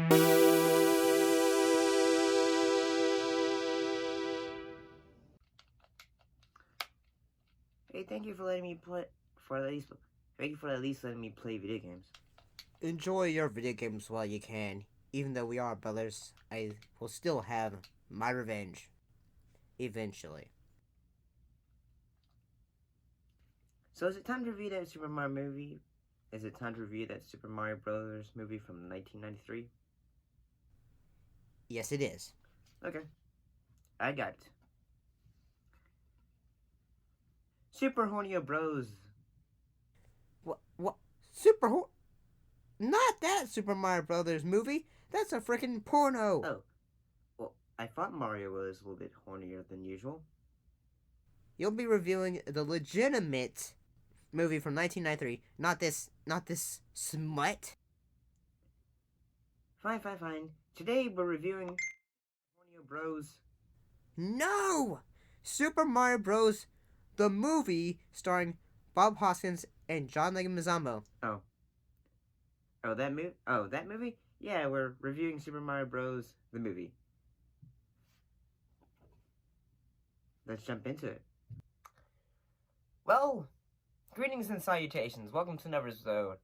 Hey, thank you for letting me play. For at least, thank you for at least letting me play video games. Enjoy your video games while you can. Even though we are brothers, I will still have my revenge. Eventually. So is it time to review that Super Mario movie? Is it time to review that Super Mario Brothers movie from 1993? Yes, it is. Okay, I got it. Super Hornio Bros. What? Not that Super Mario Brothers movie. That's a freaking porno. Oh, well, I thought Mario was a little bit hornier than usual. You'll be reviewing the legitimate movie from 1993, not this smut. Fine. Today we're reviewing Hornio Bros. No! Super Mario Bros. The movie starring Bob Hoskins and John Leguizamo. That movie? Yeah, we're reviewing Super Mario Bros. The movie. Let's jump into it. Well, greetings and salutations. Welcome to another episode.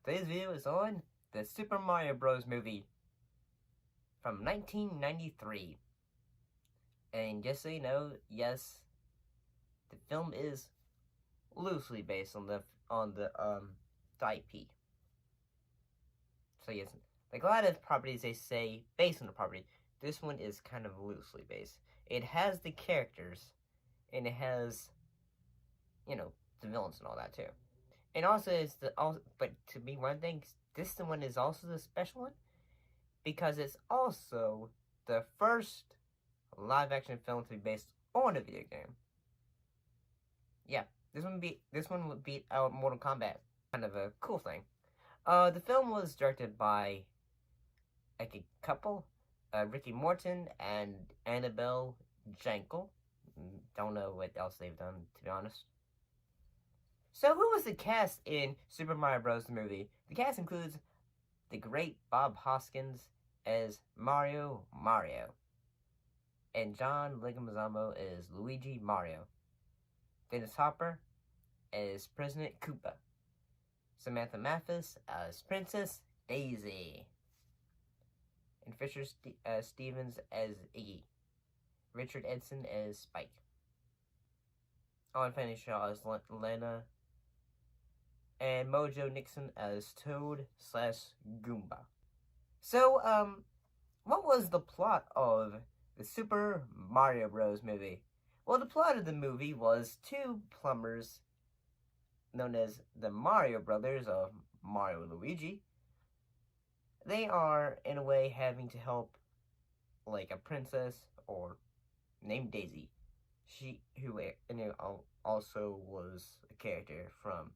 Today's video is on the Super Mario Bros. Movie from 1993. And just so you know, yes, the film is loosely based on the IP. So yes, like a lot of properties, they say based on the property. This one is kind of loosely based. It has the characters, and it has, the villains and all that too. And also, but to be one thing, this one is also the special one because it's also the first live-action film to be based on a video game. Yeah, this one would beat out Mortal Kombat. Kind of a cool thing. The film was directed by like a couple, Ricky Morton and Annabelle Jankel. Don't know what else they've done, to be honest. So who was the cast in Super Mario Bros. The movie? The cast includes the great Bob Hoskins as Mario, and John Leguizamo as Luigi Mario. Dennis Hopper as President Koopa. Samantha Mathis as Princess Daisy. And Fisher Stevens as Iggy. Richard Edson as Spike. Owen Fanning Shaw as Lena. And Mojo Nixon as Toad/Goomba. So, what was the plot of the Super Mario Bros. Movie? Well, the plot of the movie was two plumbers known as the Mario Brothers of Mario and Luigi. They are, in a way, having to help, like, a princess or named Daisy. Who also was a character from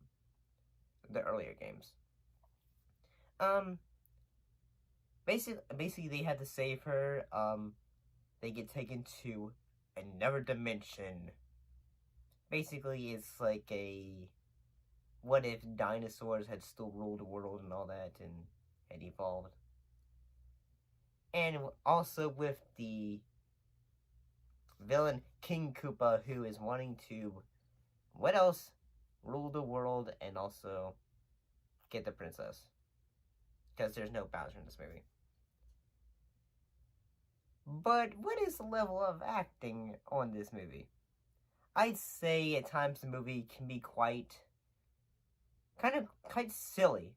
the earlier games. Basically, they had to save her. They get taken to another dimension. Basically, it's like a what if dinosaurs had still ruled the world and all that and had evolved. And also with the villain King Koopa, who is wanting to, what else? Rule the world and also get the princess. Because there's no Bowser in this movie. But what is the level of acting on this movie? I'd say at times the movie can be quite silly.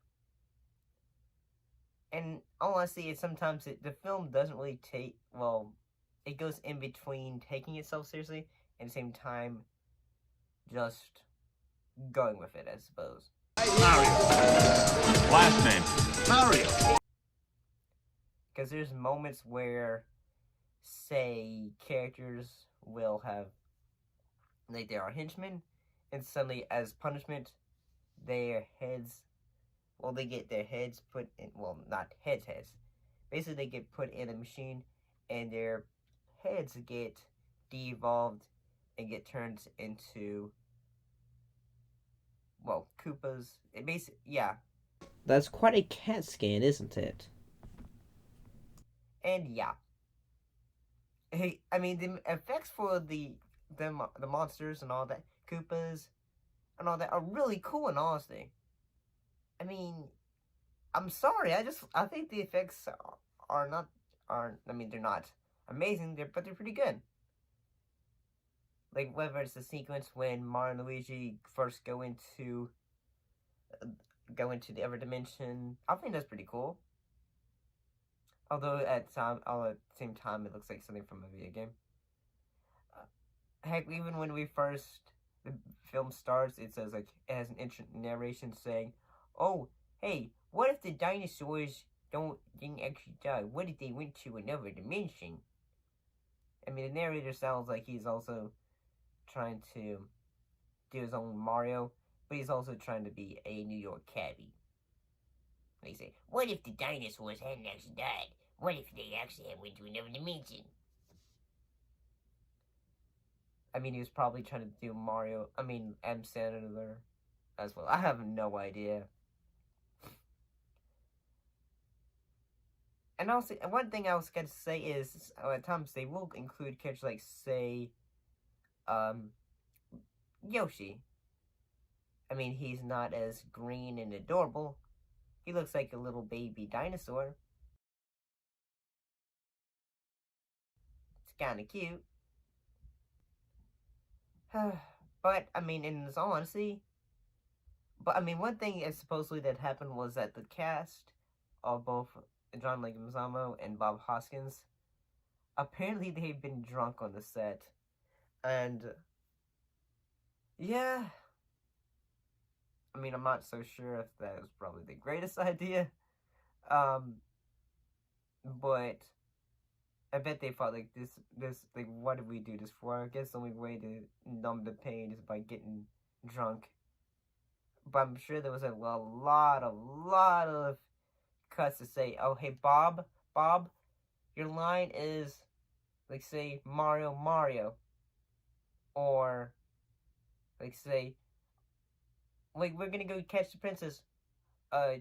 And honestly, sometimes the film doesn't really it goes in between taking itself seriously and at the same time just going with it, I suppose. Mario. Last name, Mario. Because there's moments where, say, characters will have, like, they are henchmen, and suddenly, as punishment, they get their heads put in, not heads. Basically, they get put in a machine, and their heads get de-evolved and get turned into, Koopas. Yeah. That's quite a CAT scan, isn't it? And yeah, hey, I mean the effects for the monsters and all that, Koopas and all that, are really cool. In honesty, I mean, I'm sorry, I think the effects are not are I mean they're not amazing, but they're pretty good. Like whether it's the sequence when Mario and Luigi first go into the other dimension, I think that's pretty cool. Although at the same time, it looks like something from a video game. Heck, even when the film starts, it says like it has an narration saying, "Oh, hey, what if the dinosaurs didn't actually die? What if they went to another dimension?" I mean, the narrator sounds like he's also trying to do his own Mario, but he's also trying to be a New York cabbie. They say, "What if the dinosaurs hadn't actually died? What if they actually had went to another dimension?" I mean, he was probably trying to do M. Sandler as well. I have no idea. And also, one thing I was going to say is, at times they will include characters like, say, Yoshi. I mean, he's not as green and adorable. He looks like a little baby dinosaur. It's kind of cute. But, I mean, in all honesty, one thing is supposedly that happened was that the cast of both John Leguizamo and Bob Hoskins, apparently they've been drunk on the set. And, yeah, I mean, I'm not so sure if that was probably the greatest idea. But I bet they thought, like, this, like, what did we do this for? I guess the only way to numb the pain is by getting drunk. But I'm sure there was a lot of cuts to say, "Oh, hey, Bob, your line is, like, say, Mario. Or, like, say, like, we're gonna go catch the princess.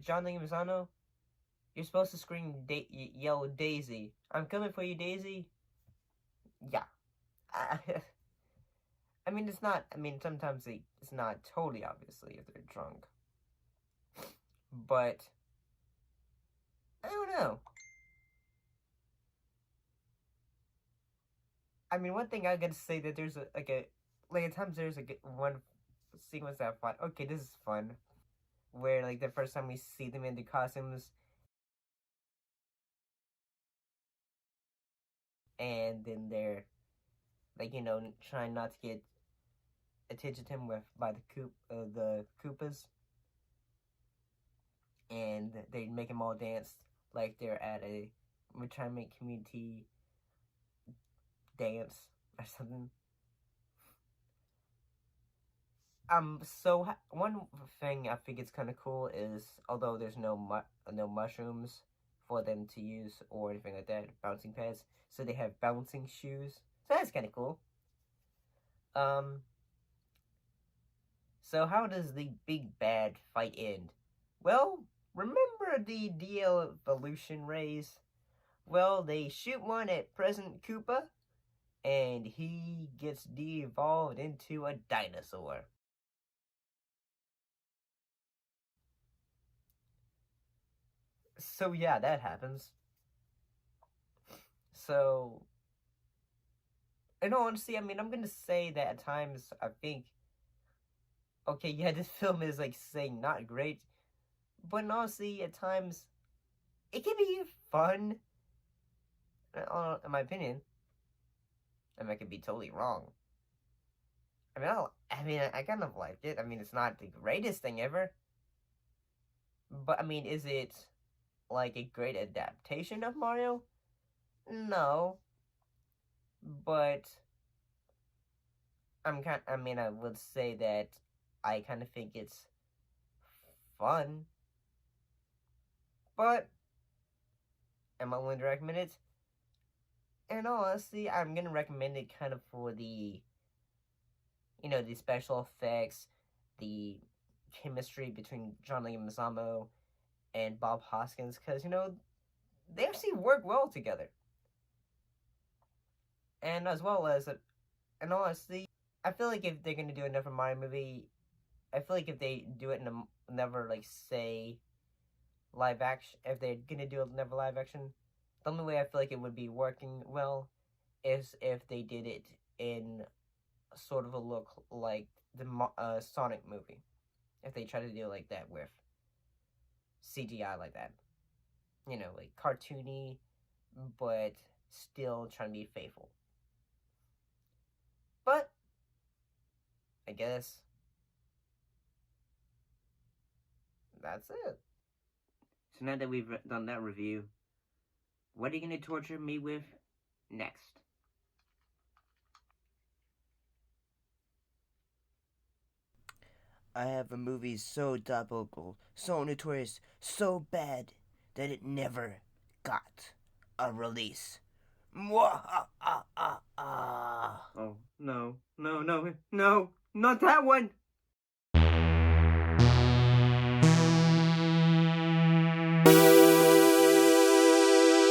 John Leguizamo, you're supposed to scream, yell Daisy. I'm coming for you, Daisy." Yeah. I mean, it's not, sometimes it's not totally obviously if they're drunk. But, I don't know. I mean, one thing I gotta say that there's at times there's one sequence that I thought, okay, this is fun. Where, like, the first time we see them in the costumes, and then they're, like, trying not to get attention to him by the Koopas. And they make them all dance like they're at a retirement community dance or something. So one thing I think it's kind of cool is, although there's no mushrooms for them to use or anything like that, bouncing pads, so they have bouncing shoes. So that's kind of cool. So how does the big bad fight end? Well, remember the de-evolution rays? Well, they shoot one at President Koopa, and he gets de-evolved into a dinosaur. So yeah, that happens. So, in all honesty, I'm gonna say that at times I think, okay, yeah, this film is, like, saying not great, but honestly, at times it can be fun. In my opinion, I could be totally wrong. I kind of liked it. It's not the greatest thing ever, but is it like a great adaptation of Mario? No, but I would say that I kind of think it's fun, but am I willing to recommend it? And honestly, I'm gonna recommend it kind of for the, the special effects, the chemistry between John Leguizamo and Bob Hoskins, because, they actually work well together. And as well as, and honestly, I feel like if they're gonna do another Mario movie, I feel like if they do it in never like say live action, if they're gonna do another live action, the only way I feel like it would be working well is if they did it in sort of a look like the Sonic movie. If they try to do like that with CGI like that, like cartoony, but still trying to be faithful. But I guess that's it. So now that we've done that review, what are you going to torture me with next? I have a movie so diabolical, so notorious, so bad that it never got a release. Mwah-ah-ah-ah-ah. Oh, no, not that one!